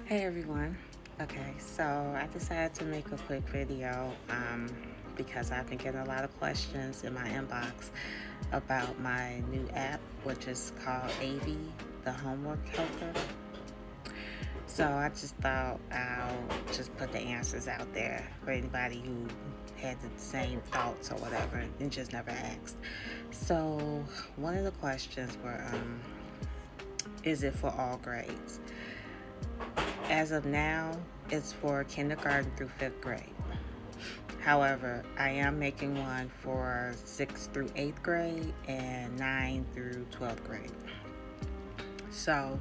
Hey everyone. Okay, so I decided to make a quick video because I've been getting a lot of questions in my inbox about my new app, which is called Avi the Homework Helper. So I just thought I'll just put the answers out there for anybody who had the same thoughts or whatever and just never asked. So one of the questions were, is it for all grades? As of now, it's for kindergarten through fifth grade. However, I am making one for 6th through 8th grade and 9th through 12th grade. So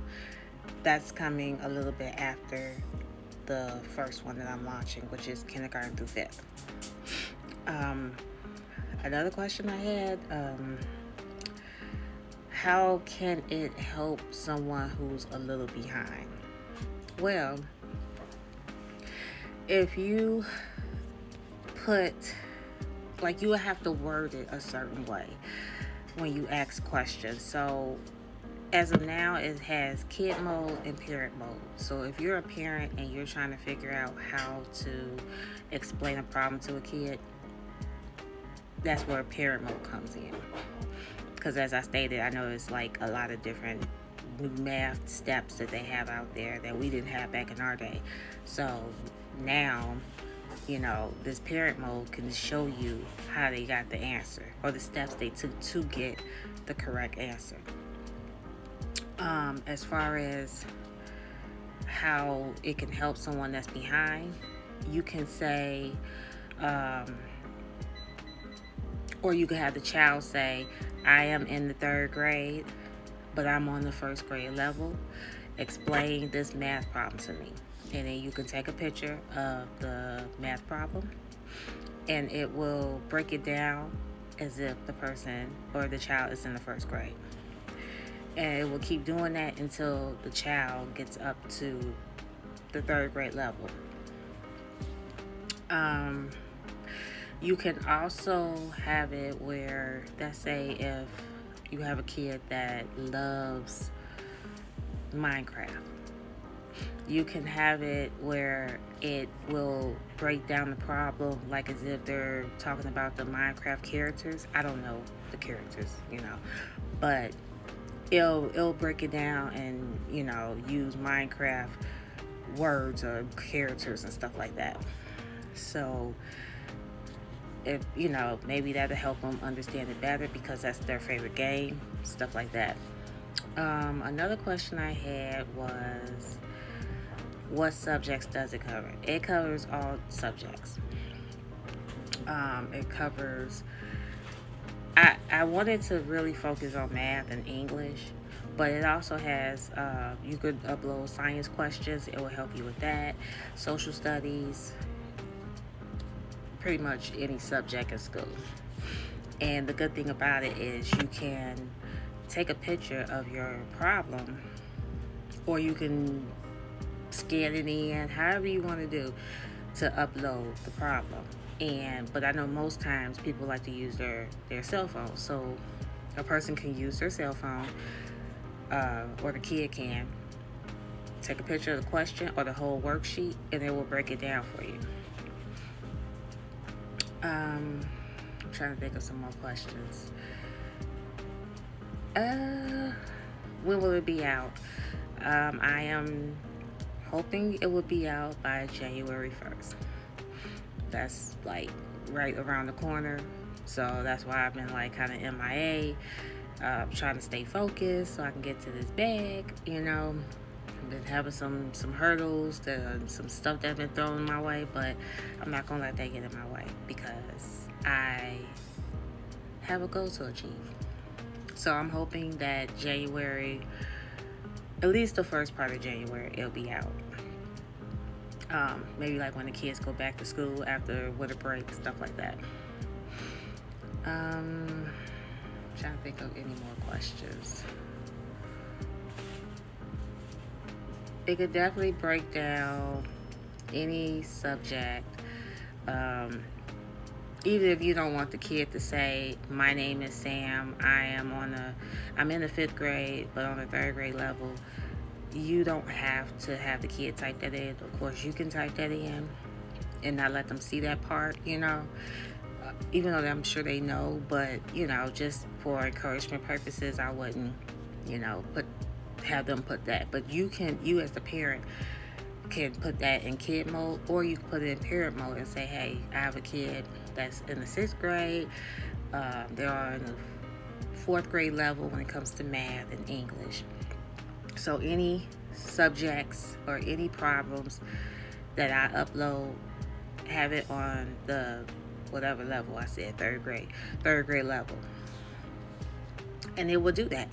that's coming a little bit after the first one that I'm launching, which is kindergarten through 5th. Another question I had, how can it help someone who's a little behind? Well, if you put, like, you would have to word it a certain way when you ask questions. So as of now, it has kid mode and parent mode. So if you're a parent and you're trying to figure out how to explain a problem to a kid, that's where parent mode comes in. Because as I stated, I know it's like a lot of different new math steps that they have out there that we didn't have back in our day. So now, this parent mode can show you how they got the answer or the steps they took to get the correct answer. As far as how it can help someone that's behind, you can say, or you could have the child say, I am in the 3rd grade, but I'm on the 1st grade level. Explain this math problem to me. And then you can take a picture of the math problem and it will break it down as if the person or the child is in the 1st grade. And it will keep doing that until the child gets up to the 3rd grade level. You can also have it where, let's say, if you have a kid that loves Minecraft, you can have it where it will break down the problem like as if they're talking about the Minecraft characters. I don't know the characters, but it'll break it down and use Minecraft words or characters and stuff like that. So if maybe that'll help them understand it better because that's their favorite game, stuff like that. Another question I had was, what subjects does it cover? It covers all subjects. It covers, I wanted to really focus on math and English, but it also has, you could upload science questions. It will help you with that. Social studies, pretty much any subject in school. And the good thing about it is you can take a picture of your problem, or you can scan it in, however you want to do, to upload the problem. But I know most times people like to use their cell phone. So a person can use their cell phone, or the kid can take a picture of the question or the whole worksheet, and it will break it down for you. I'm trying to think of some more questions. When will it be out? I am hoping it will be out by January 1st. That's like right around the corner. So that's why I've been like kind of MIA, trying to stay focused so I can get to this bag. I've been having some hurdles, some stuff that's been thrown my way, but I'm not gonna let that get in my way because I have a goal to achieve. So I'm hoping that January, at least the first part of January, it'll be out. Maybe like when the kids go back to school after winter break, stuff like that. Trying to think of any more questions. It could definitely break down any subject. Even if you don't want the kid to say, my name is Sam, I'm in the 5th grade, but on the 3rd grade level, you don't have to have the kid type that in. Of course, you can type that in and not let them see that part, even though I'm sure they know, but just for encouragement purposes, I wouldn't, have them put that. But you as the parent can put that in kid mode, or you can put it in parent mode and say, hey, I have a kid that's in the 6th grade. They are in the 4th grade level when it comes to math and English. So any subjects or any problems that I upload, have it on the whatever level I said, third grade level, and it will do that.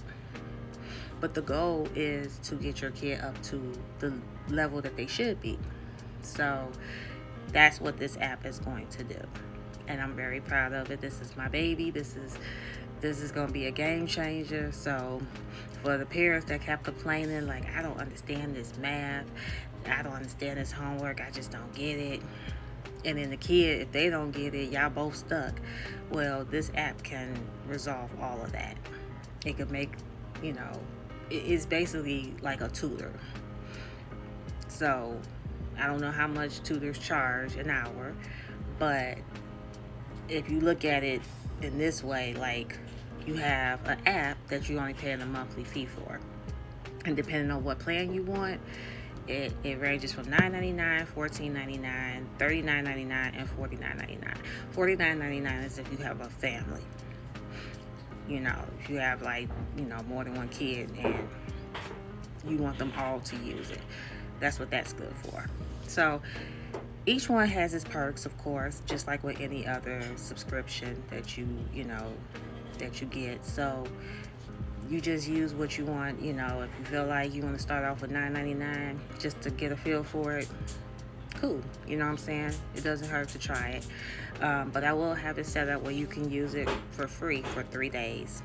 But the goal is to get your kid up to the level that they should be. So that's what this app is going to do, and I'm very proud of it. This is my baby. This is going to be a game changer. So for the parents that kept complaining, like, I don't understand this math, I don't understand this homework, I just don't get it, and then the kid, if they don't get it, y'all both stuck. Well, this app can resolve all of that. It could make, it's basically like a tutor. So I don't know how much tutors charge an hour, but if you look at it in this way, like, you have an app that you're only paying a monthly fee for, and depending on what plan you want, it ranges from $9.99, $14.99, $39.99, and $49.99. $49.99 is if you have a family. If you have more than one kid and you want them all to use it, that's what that's good for. So each one has its perks, of course, just like with any other subscription that you get. So you just use what you want. If you feel like you want to start off with $9.99 just to get a feel for it, cool. You know what I'm saying? It doesn't hurt to try it. But I will have it set up where you can use it for free for 3 days.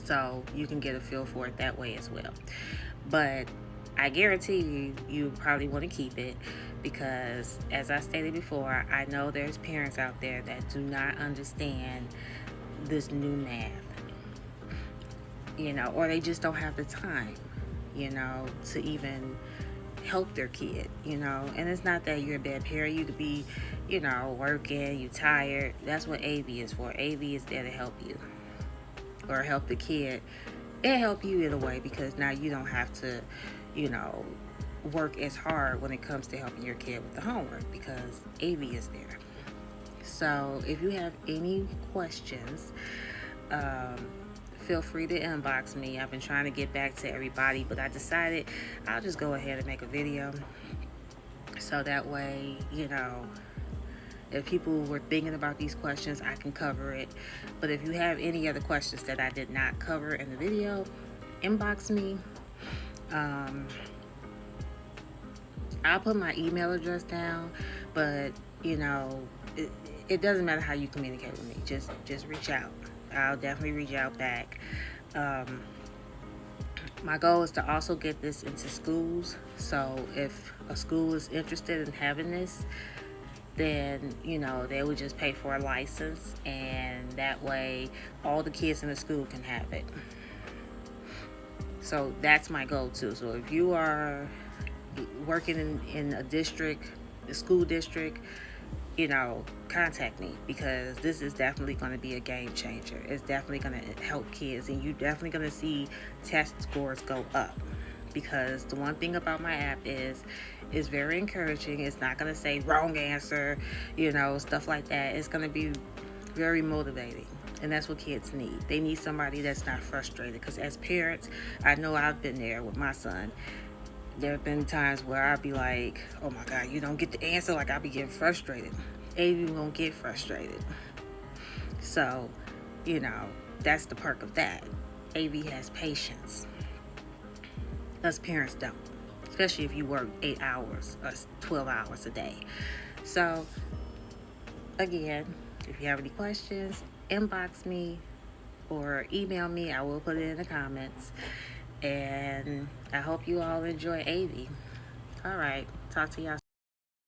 So you can get a feel for it that way as well. But I guarantee you probably want to keep it, because as I stated before, I know there's parents out there that do not understand this new math, or they just don't have the time, to even help their kid, and it's not that you're a bad parent. You could be, working, you tired. That's what AV is for. AV is there to help you, or help the kid, and help you in a way, because now you don't have to, work as hard when it comes to helping your kid with the homework, because AV is there. So if you have any questions, feel free to inbox me. I've been trying to get back to everybody, but I decided I'll just go ahead and make a video, so that way, if people were thinking about these questions, I can cover it. But if you have any other questions that I did not cover in the video, inbox me. I'll put my email address down, but it doesn't matter how you communicate with me. Just reach out. I'll definitely reach out back. My goal is to also get this into schools. So if a school is interested in having this, then they would just pay for a license, and that way all the kids in the school can have it. So that's my goal too. So if you are working in a school district, contact me, because this is definitely going to be a game changer. It's definitely going to help kids, and you're definitely going to see test scores go up, because the one thing about my app is it's very encouraging. It's not going to say wrong answer, stuff like that. It's going to be very motivating, and that's what kids need. They need somebody that's not frustrated, because as parents, I know I've been there with my son. There have been times where I'll be like, oh my God, you don't get the answer, like I'll be getting frustrated. AV won't get frustrated. So, that's the perk of that. AV has patience. Us parents don't, especially if you work 8 hours or 12 hours a day. So, again, if you have any questions, inbox me or email me. I will put it in the comments. And I hope you all enjoy AV. All right. Talk to y'all.